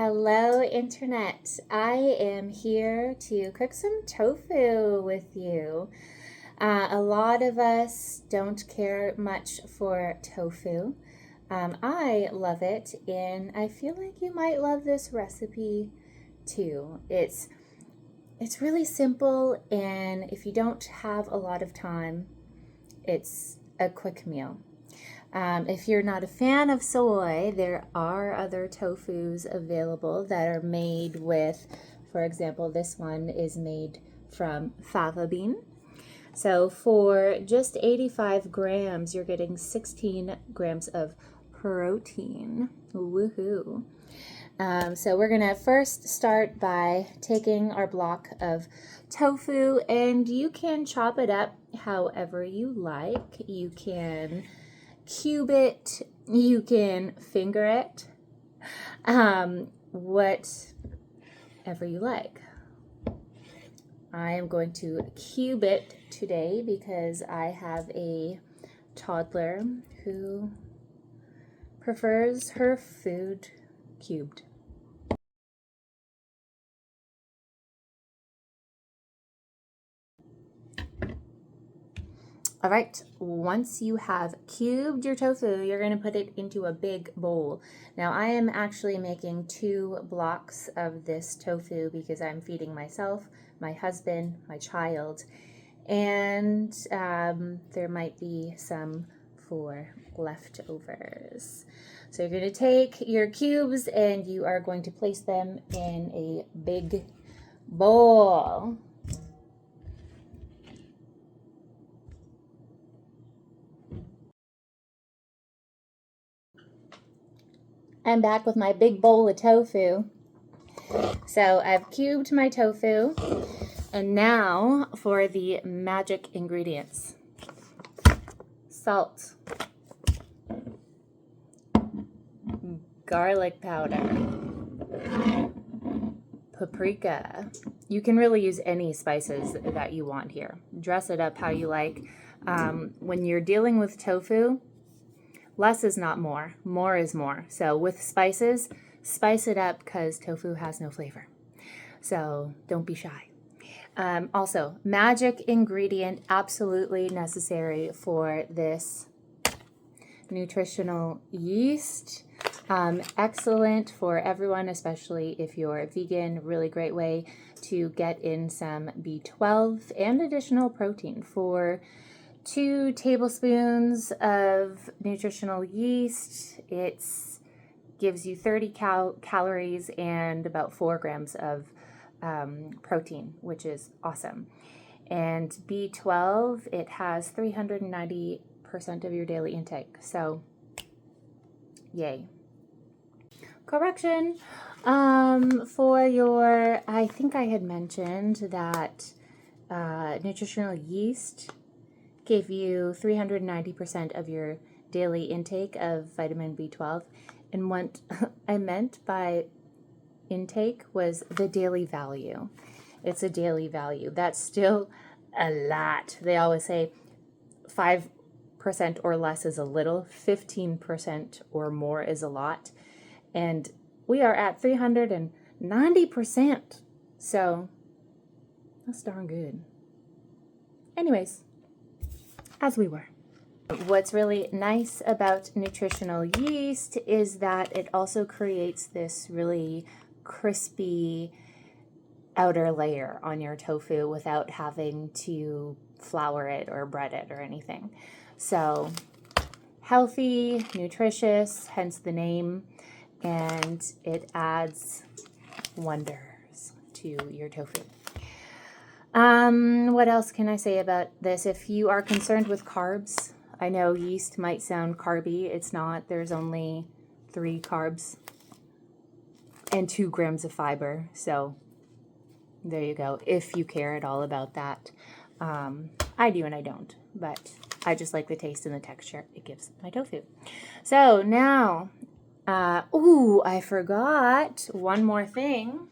Hello, Internet. I am here to cook some tofu with you. A lot of us don't care much for tofu. I love it, and I feel like you might love this recipe too. It's really simple, and if you don't have a lot of time, it's a quick meal. If you're not a fan of soy, there are other tofus available that are made with, for example, this one is made from fava bean. So for just 85 grams, you're getting 16 grams of protein. Woohoo! So we're gonna first start by taking our block of tofu, and you can chop it up however you like. You can cube it, you can finger it, whatever you like. I am going to cube it today because I have a toddler who prefers her food cubed. All right, once you have cubed your tofu, you're going to put it into a big bowl. Now, I am actually making 2 blocks of this tofu because I'm feeding myself, my husband, my child, and there might be some for leftovers. So you're going to take your cubes and you are going to place them in a big bowl. I'm back with my big bowl of tofu. So I've cubed my tofu, and now for the magic ingredients. Salt, garlic powder, paprika. You can really use any spices that you want here. Dress it up how you like. When you're dealing with tofu, less is not more. More is more. So with spices, spice it up because tofu has no flavor. So don't be shy. Also, magic ingredient absolutely necessary for this nutritional yeast. Excellent for everyone, especially if you're vegan. Really great way to get in some B12 and additional protein. For 2 tablespoons of nutritional yeast, it gives you 30 calories and about 4 grams of protein, which is awesome. And B12, it has 390% of your daily intake. So, yay. Correction. For your, I think I had mentioned that nutritional yeast gave you 390% of your daily intake of vitamin B12. And what I meant by intake was the daily value. It's a daily value. That's still a lot. They always say 5% or less is a little, 15% or more is a lot. And we are at 390%. So that's darn good. Anyways, as we were. What's really nice about nutritional yeast is that it also creates this really crispy outer layer on your tofu without having to flour it or bread it or anything. So healthy, nutritious, hence the name, and it adds wonders to your tofu. What else can I say about this? If you are concerned with carbs, I know yeast might sound carby. It's not. There's only 3 carbs and 2 grams of fiber. So there you go. If you care at all about that. I do and I don't, but I just like the taste and the texture it gives my tofu. So now, I forgot one more thing.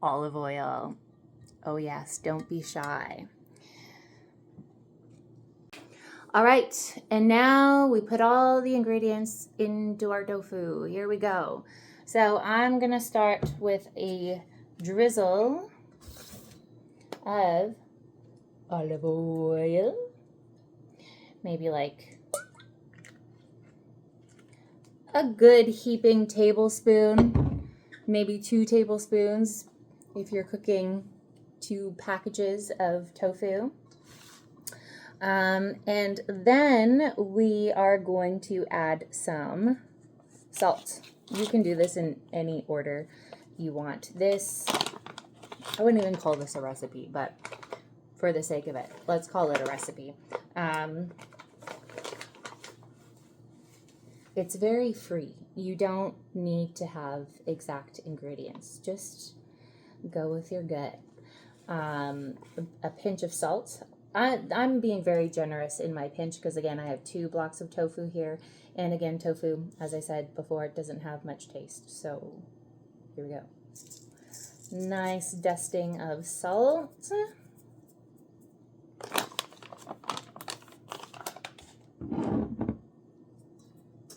Olive oil. Oh yes, don't be shy. All right, and now we put all the ingredients into our tofu. Here we go. So I'm gonna start with a drizzle of olive oil, maybe like a good heaping tablespoon, maybe 2 tablespoons if you're cooking 2 packages of tofu. And then we are going to add some salt. You can do this in any order you want. This, I wouldn't even call this a recipe, but for the sake of it, let's call it a recipe. It's very free. You don't need to have exact ingredients. Just go with your gut. A pinch of salt. I'm being very generous in my pinch because, again, I have 2 blocks of tofu here. And again, tofu, as I said before, it doesn't have much taste. So here we go. Nice dusting of salt.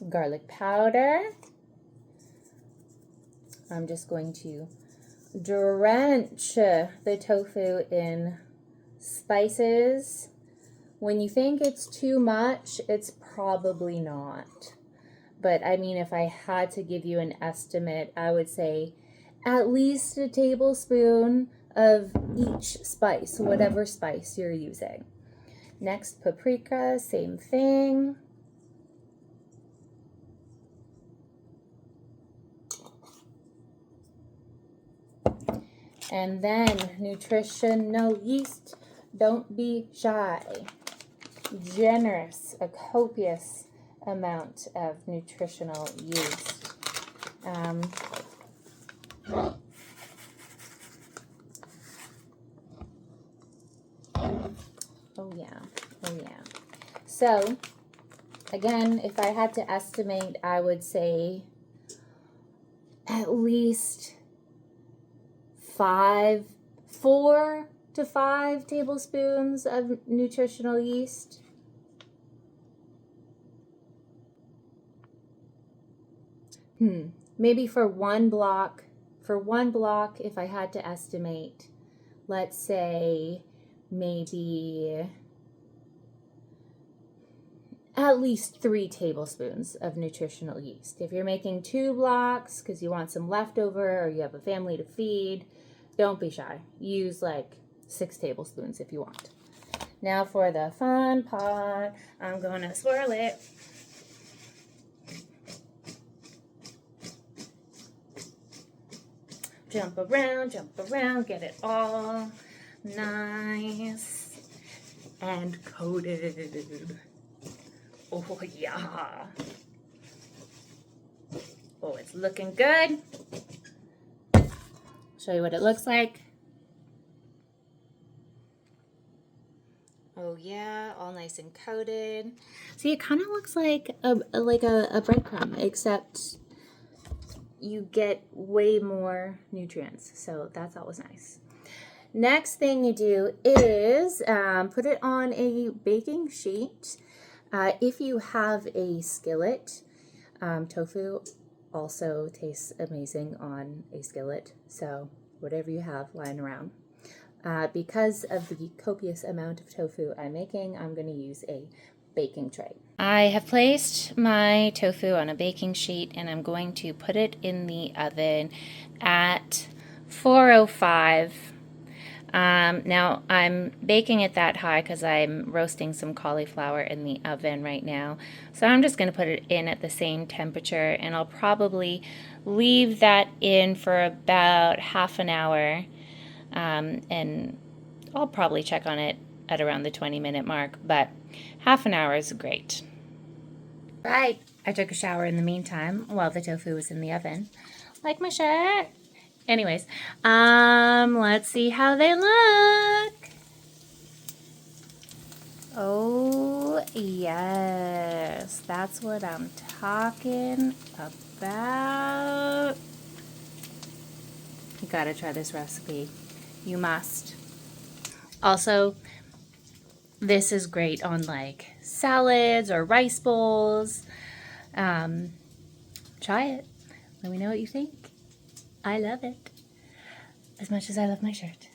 Garlic powder. I'm just going to drench the tofu in spices. When you think it's too much, it's probably not. But I mean, if I had to give you an estimate, I would say at least a tablespoon of each spice, whatever spice you're using. Next, paprika, same thing. And then nutritional yeast. Don't be shy. Generous, a copious amount of nutritional yeast. Oh yeah. So, again, if I had to estimate, I would say at least 4 to 5 tablespoons of nutritional yeast. Maybe for one block, if I had to estimate, let's say maybe at least 3 tablespoons of nutritional yeast. If you're making 2 blocks because you want some leftover or you have a family to feed, don't be shy. Use like 6 tablespoons if you want. Now for the fun part, I'm gonna swirl it. Jump around, get it all nice and coated. Oh yeah. Oh, it's looking good. Show you what it looks like. Oh yeah, all nice and coated. See, it kind of looks like a breadcrumb, except you get way more nutrients. So that's always nice. Next thing you do is put it on a baking sheet. If you have a skillet, tofu also tastes amazing on a skillet. So whatever you have lying around. Because of the copious amount of tofu I'm making, I'm going to use a baking tray. I have placed my tofu on a baking sheet and I'm going to put it in the oven at 405. Now I'm baking it that high because I'm roasting some cauliflower in the oven right now. So I'm just going to put it in at the same temperature and I'll probably leave that in for about half an hour. And I'll probably check on it at around the 20-minute mark, but half an hour is great. Right, I took a shower in the meantime while the tofu was in the oven. Like my shirt. Anyways, let's see how they look. Oh, yes, that's what I'm talking about. You gotta try this recipe. You must. Also, This is great on like salads or rice bowls. Try it. Let me know what you think. I love it as much as I love my shirt.